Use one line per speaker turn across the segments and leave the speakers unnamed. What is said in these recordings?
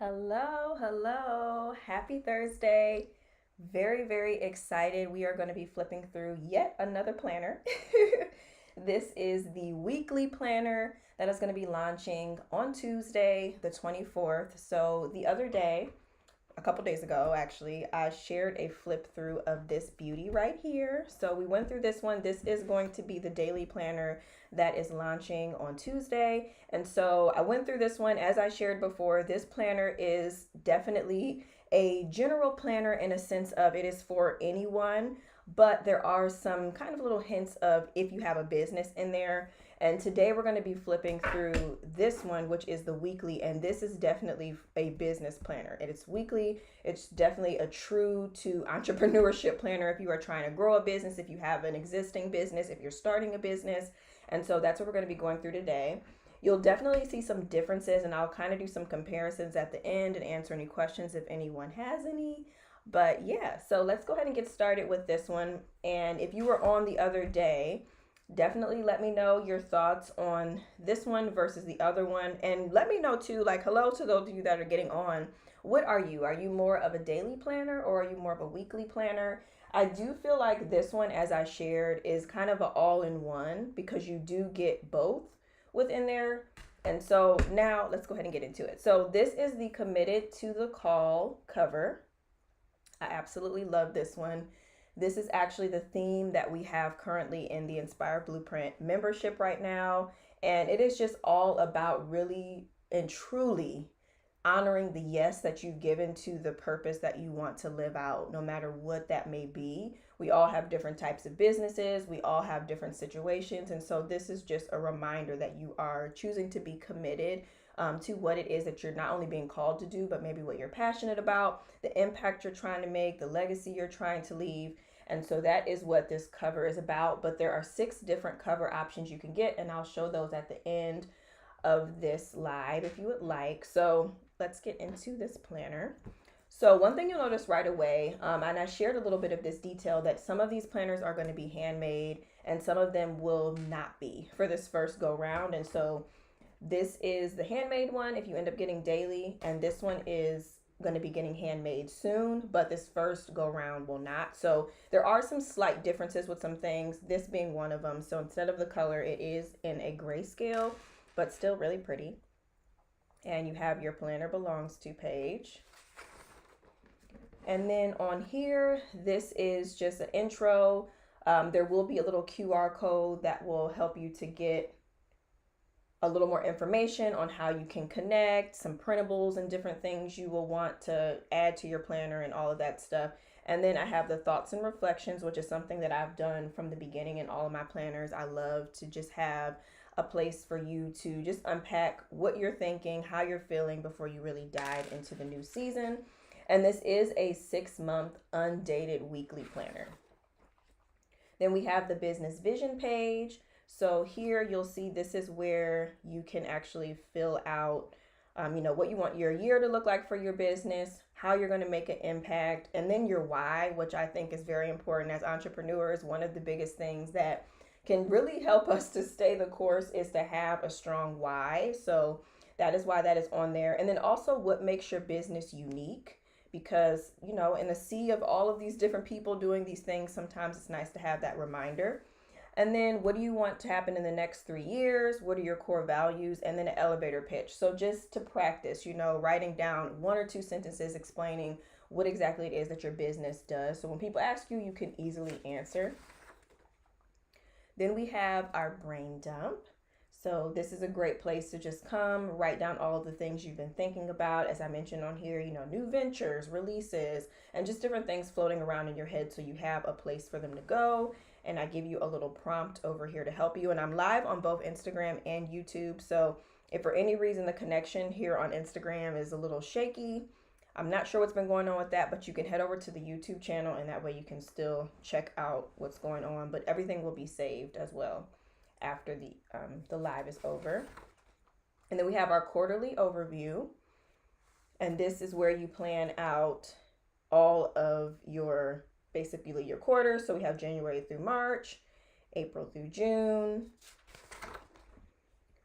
Hello, hello. Happy Thursday. Very, very excited. We are going to be flipping through yet another planner. This is the weekly planner that is going to be launching on Tuesday, the 24th. So, the other day, a couple days ago actually, I shared a flip through of this beauty right here. So we went through this one. This is going to be the daily planner that is launching on Tuesday. And so I went through this one. As I shared before, this planner is definitely a general planner in a sense of it is for anyone, but there are some kind of little hints of if you have a business in there. And today we're going to be flipping through this one, which is the weekly. And this is definitely a business planner. It is weekly. It's definitely a true to entrepreneurship planner if you are trying to grow a business, if you have an existing business, if you're starting a business. And so that's what we're going to be going through today. You'll definitely see some differences, and I'll kind of do some comparisons at the end and answer any questions if anyone has any. But yeah, so let's go ahead and get started with this one. And if you were on the other day, definitely let me know your thoughts on this one versus the other one. And let me know too, like, hello to those of you that are getting on. What are you? Are you more of a daily planner or are you more of a weekly planner? I do feel like this one, as I shared, is kind of an all in one because you do get both within there. And so now let's go ahead and get into it. So this is the Committed to the Call cover. I absolutely love this one. This is actually the theme that we have currently in the Inspire Blueprint membership right now. And it is just all about really and truly honoring the yes that you've given to the purpose that you want to live out, no matter what that may be. We all have different types of businesses, we all have different situations. And so, this is just a reminder that you are choosing to be committed to what it is that you're not only being called to do, but maybe what you're passionate about, the impact you're trying to make, the legacy you're trying to leave. And so that is what this cover is about. But there are 6 different cover options you can get, and I'll show those at the end of this live if you would like. So let's get into this planner. So one thing you'll notice right away, and I shared a little bit of this detail, that some of these planners are going to be handmade and some of them will not be for this first go round. And so this is the handmade one if you end up getting daily, and this one is going to be getting handmade soon, but this first go round will not. So there are some slight differences with some things, this being one of them. So instead of the color, it is in a grayscale, but still really pretty. And you have your planner belongs to page. And then on here, this is just an intro. There will be a little QR code that will help you to get a little more information on how you can connect, some printables and different things you will want to add to your planner and all of that stuff. And then I have the thoughts and reflections, which is something that I've done from the beginning in all of my planners. I love to just have a place for you to just unpack what you're thinking, how you're feeling before you really dive into the new season. And this is a 6-month undated weekly planner. Then we have the business vision page. So here you'll see this is where you can actually fill out, what you want your year to look like for your business, how you're going to make an impact, and then your why, which I think is very important as entrepreneurs. One of the biggest things that can really help us to stay the course is to have a strong why. So that is why that is on there. And then also what makes your business unique, because, in the sea of all of these different people doing these things, sometimes it's nice to have that reminder. And then what do you want to happen in the next 3 years? What are your core values? And then an elevator pitch. So just to practice, writing down 1 or 2 sentences explaining what exactly it is that your business does. So when people ask you, you can easily answer. Then we have our brain dump. So this is a great place to just come, write down all of the things you've been thinking about. As I mentioned on here, new ventures, releases, and just different things floating around in your head so you have a place for them to go. And I give you a little prompt over here to help you. And I'm live on both Instagram and YouTube. So if for any reason the connection here on Instagram is a little shaky, I'm not sure what's been going on with that, but you can head over to the YouTube channel and that way you can still check out what's going on. But everything will be saved as well after the live is over. And then we have our quarterly overview. And this is where you plan out all of your, basically your quarters. So we have January through March, April through June,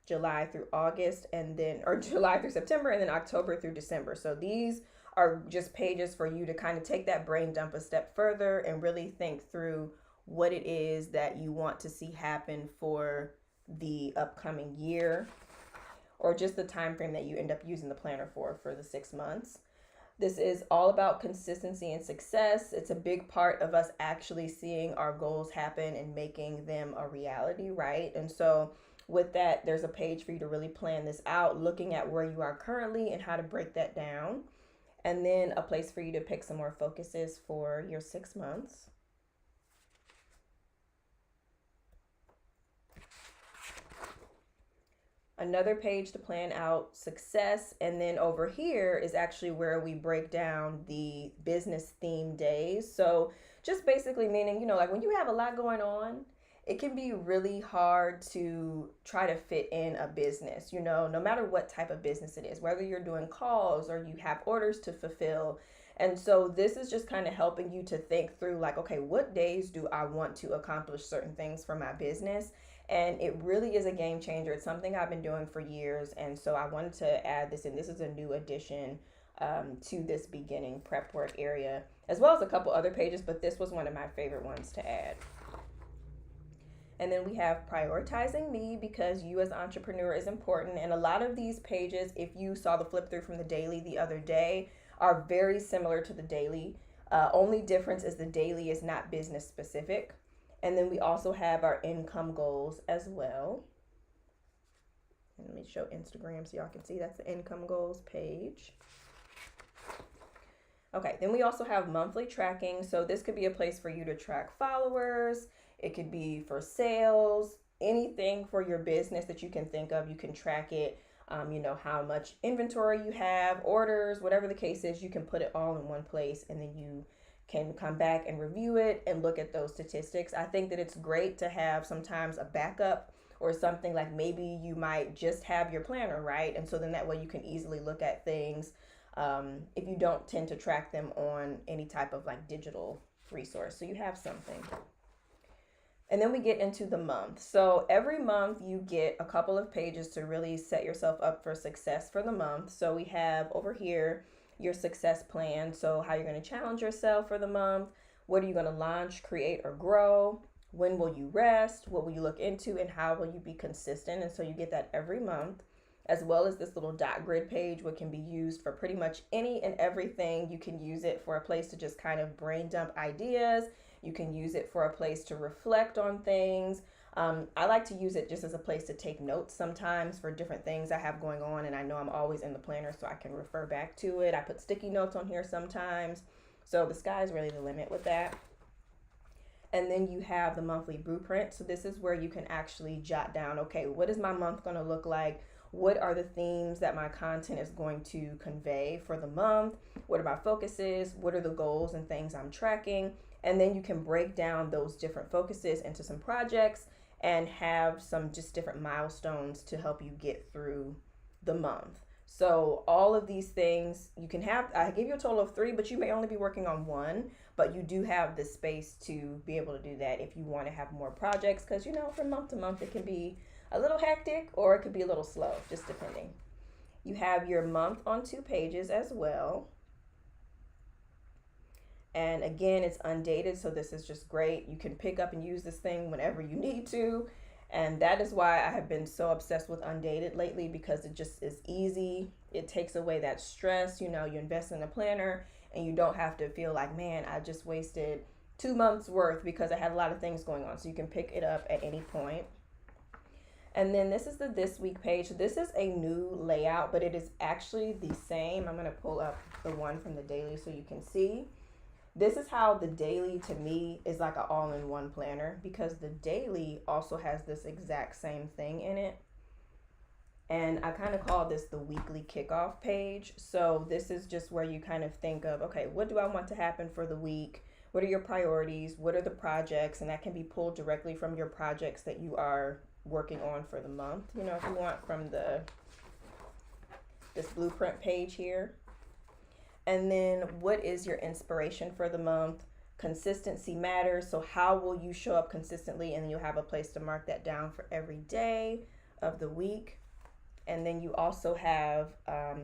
July through August, and then, or July through September, and then October through December. So these are just pages for you to kind of take that brain dump a step further and really think through what it is that you want to see happen for the upcoming year, or just the time frame that you end up using the planner for the 6 months. This is all about consistency and success. It's a big part of us actually seeing our goals happen and making them a reality, right? And so with that, there's a page for you to really plan this out, looking at where you are currently and how to break that down. And then a place for you to pick some more focuses for your 6 months. Another page to plan out success. And then over here is actually where we break down the business theme days. So just basically meaning, like when you have a lot going on, it can be really hard to try to fit in a business, no matter what type of business it is, whether you're doing calls or you have orders to fulfill. And so this is just kind of helping you to think through like, okay, what days do I want to accomplish certain things for my business? And it really is a game changer. It's something I've been doing for years. And so I wanted to add this in. This is a new addition to this beginning prep work area, as well as a couple other pages, but this was one of my favorite ones to add. And then we have prioritizing me, because you as an entrepreneur is important. And a lot of these pages, if you saw the flip through from the daily the other day, are very similar to the daily. Only difference is the daily is not business specific. And then we also have our income goals as well. And let me show Instagram so y'all can see that's the income goals page. Okay, then we also have monthly tracking. So this could be a place for you to track followers. It could be for sales, anything for your business that you can think of. You can track it, how much inventory you have, orders, whatever the case is, you can put it all in one place, and then you can come back and review it and look at those statistics. I think that it's great to have sometimes a backup or something, like maybe you might just have your planner, right? And so then that way you can easily look at things if you don't tend to track them on any type of like digital resource. So you have something. And then we get into the month. So every month you get a couple of pages to really set yourself up for success for the month. So we have over here your success plan. So how you're going to challenge yourself for the month. What are you going to launch, create, or grow? When will you rest? What will you look into? And how will you be consistent? And so you get that every month, as well as this little dot grid page, which can be used for pretty much any and everything. You can use it for a place to just kind of brain dump ideas. You can use it for a place to reflect on things. I like to use it just as a place to take notes sometimes for different things I have going on, and I know I'm always in the planner, so I can refer back to it. I put sticky notes on here sometimes. So the sky is really the limit with that. And then you have the monthly blueprint. So this is where you can actually jot down, okay, what is my month going to look like? What are the themes that my content is going to convey for the month? What are my focuses? What are the goals and things I'm tracking? And then you can break down those different focuses into some projects and have some just different milestones to help you get through the month. So all of these things you can have, I give you a total of 3, but you may only be working on 1, but you do have the space to be able to do that if you want to have more projects, because from month to month it can be a little hectic or it could be a little slow, just depending. You have your month on 2 pages as well. And again, it's undated, so this is just great. You can pick up and use this thing whenever you need to. And that is why I have been so obsessed with undated lately, because it just is easy. It takes away that stress. You invest in a planner and you don't have to feel like, man, I just wasted 2 months worth because I had a lot of things going on. So you can pick it up at any point. And then this is the This Week page. This is a new layout, but it is actually the same. I'm going to pull up the one from the daily so you can see. This is how the daily to me is like an all-in-one planner, because the daily also has this exact same thing in it. And I kind of call this the weekly kickoff page. So this is just where you kind of think of, okay, what do I want to happen for the week? What are your priorities? What are the projects? And that can be pulled directly from your projects that you are working on for the month. If you want from this blueprint page here. And then what is your inspiration for the month? Consistency matters. So how will you show up consistently? And then you'll have a place to mark that down for every day. of the week. And then you also have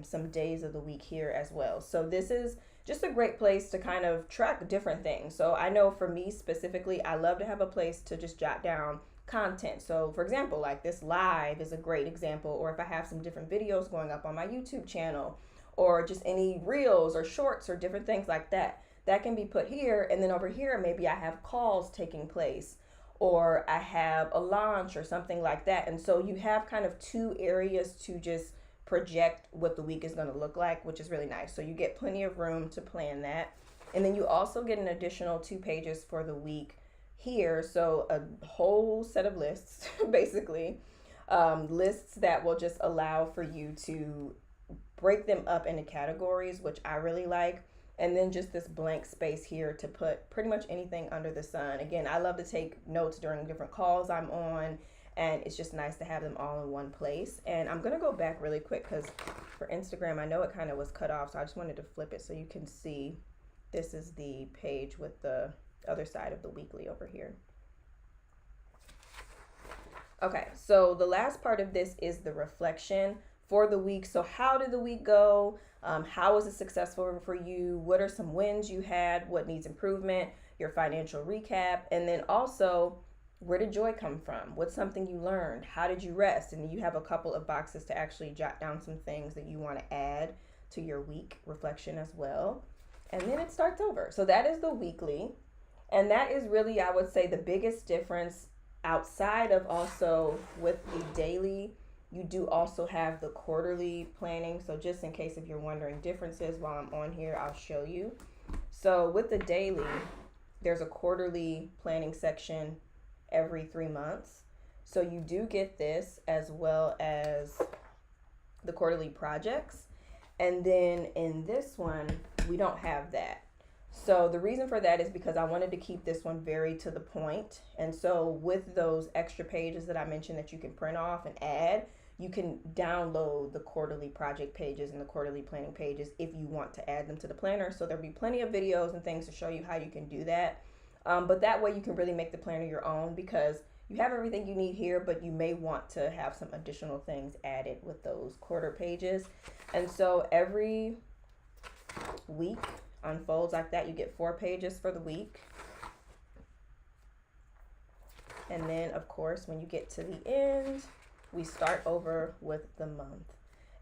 some days of the week here as well. So this is just a great place to kind of track different things. So I know for me specifically, I love to have a place to just jot down content. So for example, like this live is a great example, or if I have some different videos going up on my YouTube channel, or just any reels or shorts or different things like that, that can be put here. And then over here, maybe I have calls taking place, or I have a launch or something like that. And so you have kind of two areas to just project what the week is going to look like, which is really nice. So you get plenty of room to plan that. And then you also get an additional 2 pages for the week here. So a whole set of lists, basically, lists that will just allow for you to break them up into categories, which I really like. And then just this blank space here to put pretty much anything under the sun. Again, I love to take notes during different calls I'm on, and it's just nice to have them all in one place. And I'm gonna go back really quick because for Instagram, I know it kind of was cut off, so I just wanted to flip it so you can see. This is the page with the other side of the weekly over here. Okay, so the last part of this is the reflection for the week. So how did the week go? How was it successful for you? What are some wins you had? What needs improvement? Your financial recap. And then also, where did joy come from? What's something you learned? How did you rest? And you have a couple of boxes to actually jot down some things that you want to add to your week reflection as well. And then it starts over. So that is the weekly. And that is really, I would say, the biggest difference outside of also with the daily. You do also have the quarterly planning. So just in case if you're wondering differences while I'm on here, I'll show you. So with the daily, there's a quarterly planning section every 3 months. So you do get this as well as the quarterly projects. And then in this one, we don't have that. So the reason for that is because I wanted to keep this one very to the point. And so with those extra pages that I mentioned that you can print off and add, you can download the quarterly project pages and the quarterly planning pages if you want to add them to the planner. So there'll be plenty of videos and things to show you how you can do that. But that way you can really make the planner your own because you have everything you need here, but you may want to have some additional things added with those quarter pages. And so every week unfolds like that. You get 4 pages for the week. And then, of course, when you get to the end, we start over with the month.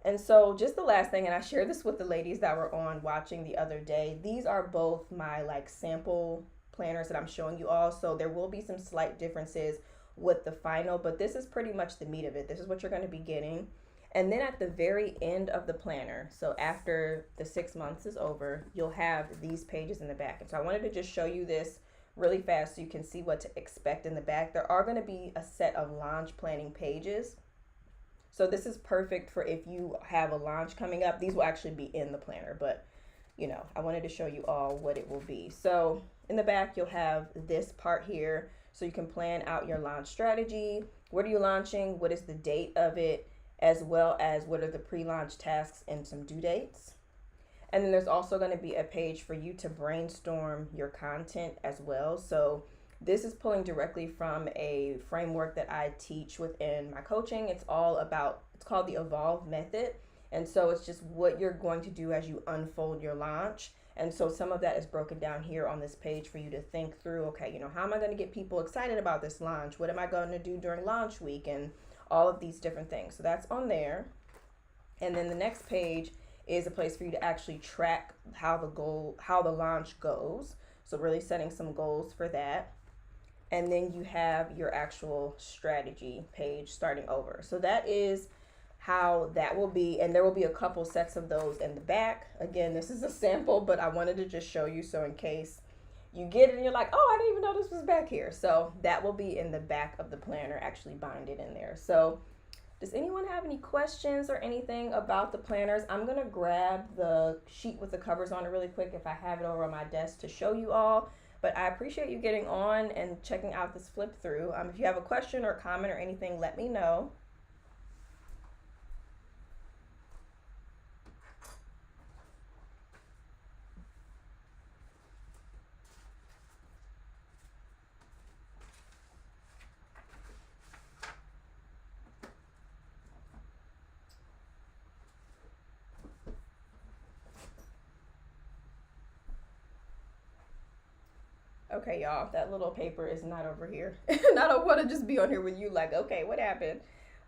And so just the last thing, and I shared this with the ladies that were on watching the other day, these are both my like sample planners that I'm showing you all. So there will be some slight differences with the final, but this is pretty much the meat of it. This is what you're going to be getting. And then at the very end of the planner, so after the 6 months is over, you'll have these pages in the back. And so I wanted to just show you this really fast so you can see what to expect in the back. There are going to be a set of launch planning pages. So this is perfect for if you have a launch coming up. These will actually be in the planner, but you know, I wanted to show you all what it will be. So in the back, you'll have this part here so you can plan out your launch strategy. What are you launching? What is the date of it? As well as what are the pre-launch tasks and some due dates. And then there's also going to be a page for you to brainstorm your content as well. So this is pulling directly from a framework that I teach within my coaching. It's all about, it's called the Evolve Method. And so it's just what you're going to do as you unfold your launch. And so some of that is broken down here on this page for you to think through, okay, you know, how am I going to get people excited about this launch? What am I going to do during launch week? And all of these different things. So that's on there. And then the next page is a place for you to actually track how the launch goes. So really setting some goals for that. And then you have your actual strategy page starting over. So that is how that will be. And there will be a couple sets of those in the back. Again, this is a sample, but I wanted to just show you so in case you get it and you're like, oh, I didn't even know this was back here. So that will be in the back of the planner, actually binded in there. So does anyone have any questions or anything about the planners? I'm going to grab the sheet with the covers on it really quick if I have it over on my desk to show you all. But I appreciate you getting on and checking out this flip through. If you have a question or comment or anything, let me know. Okay, y'all, that little paper is not over here. And I don't want to just be on here with you like, okay, what happened?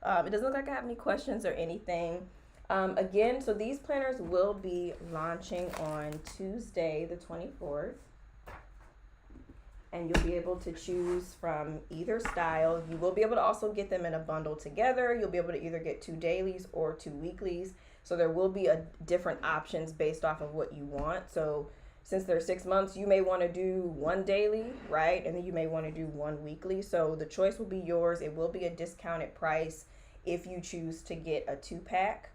It doesn't look like I have any questions or anything. Again, so these planners will be launching on Tuesday, the 24th. And you'll be able to choose from either style. You will be able to also get them in a bundle together. You'll be able to either get 2 dailies or 2 weeklies. So there will be a different options based off of what you want. So since they're 6 months, you may want to do 1 daily, right? And then you may want to do 1 weekly. So the choice will be yours. It will be a discounted price if you choose to get a 2-pack.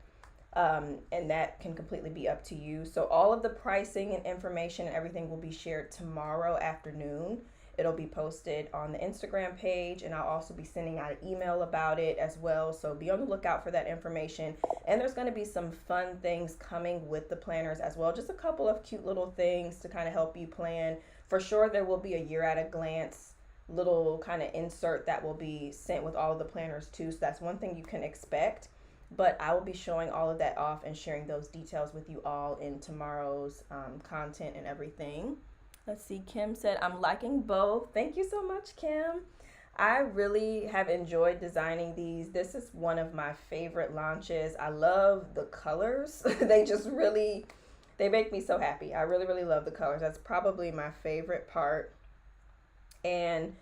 And that can completely be up to you. So all of the pricing and information and everything will be shared tomorrow afternoon. It'll be posted on the Instagram page, and I'll also be sending out an email about it as well. So be on the lookout for that information. And there's going to be some fun things coming with the planners as well. Just a couple of cute little things to kind of help you plan. For sure, there will be a year at a glance little kind of insert that will be sent with all of the planners too. So that's one thing you can expect. But I will be showing all of that off and sharing those details with you all in tomorrow's content and everything. Let's see, Kim said, I'm liking both. Thank you so much, Kim. I really have enjoyed designing these. This is one of my favorite launches. I love the colors. They make me so happy. I really, really love the colors. That's probably my favorite part. And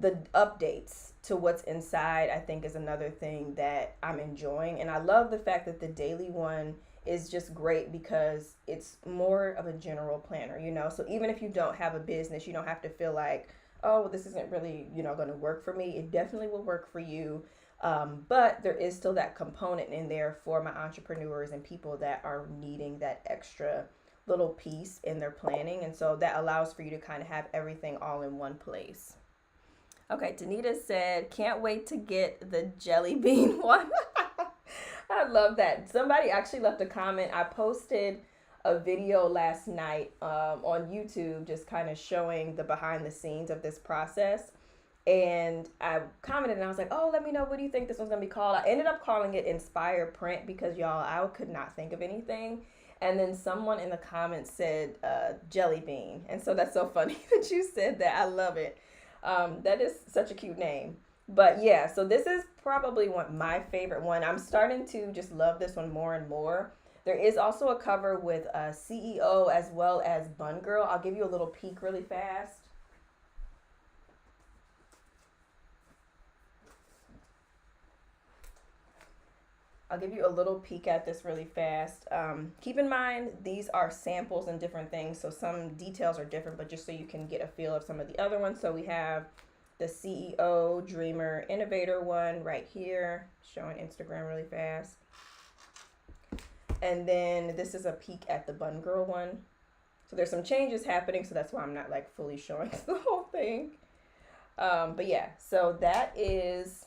the updates to what's inside, I think, is another thing that I'm enjoying. And I love the fact that the daily one is just great because it's more of a general planner, So even if you don't have a business, you don't have to feel like, oh, well, this isn't really, going to work for me. It definitely will work for you. But there is still that component in there for my entrepreneurs and people that are needing that extra little piece in their planning. And so that allows for you to kind of have everything all in one place. Okay, Danita said, can't wait to get the jelly bean one. I love that. Somebody actually left a comment. I posted a video last night on YouTube just kind of showing the behind the scenes of this process. And I commented and I was like, oh, let me know, what do you think this one's going to be called? I ended up calling it Inspire Print because, y'all, I could not think of anything. And then someone in the comments said jelly bean. And so that's so funny that you said that. I love it. That is such a cute name. But yeah, so this is probably my favorite one. I'm starting to just love this one more and more. There is also a cover with CEO as well as Bun Girl. I'll give you a little peek really fast. I'll give you a little peek at this really fast. Keep in mind, these are samples and different things, so some details are different, but just so you can get a feel of some of the other ones. So we have the CEO, Dreamer, Innovator one right here, showing Instagram really fast. And then this is a peek at the Bun Girl one. So there's some changes happening, so that's why I'm not like fully showing the whole thing. But yeah, so that is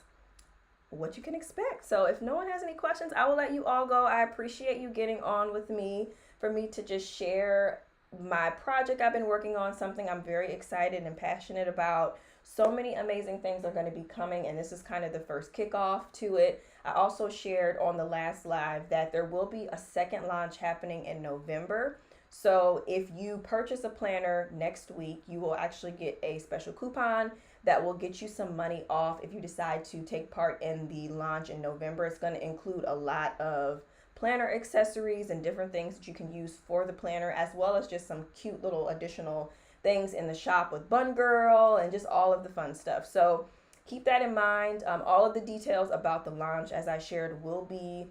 what you can expect. So if no one has any questions, I will let you all go. I appreciate you getting on with me for me to just share my project I've been working on, something I'm very excited and passionate about. So many amazing things are going to be coming, and this is kind of the first kickoff to it. I also shared on the last live that there will be a second launch happening in November. So if you purchase a planner next week, you will actually get a special coupon that will get you some money off if you decide to take part in the launch in November. It's going to include a lot of planner accessories and different things that you can use for the planner, as well as just some cute little additional things in the shop with Bun Girl and just all of the fun stuff. So keep that in mind. All of the details about the launch, as I shared, will be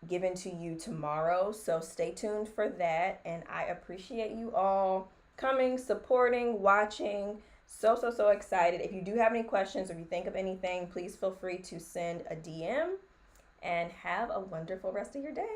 given to you tomorrow. So stay tuned for that. And I appreciate you all coming, supporting, watching. So excited. If you do have any questions or if you think of anything, please feel free to send a DM, and have a wonderful rest of your day.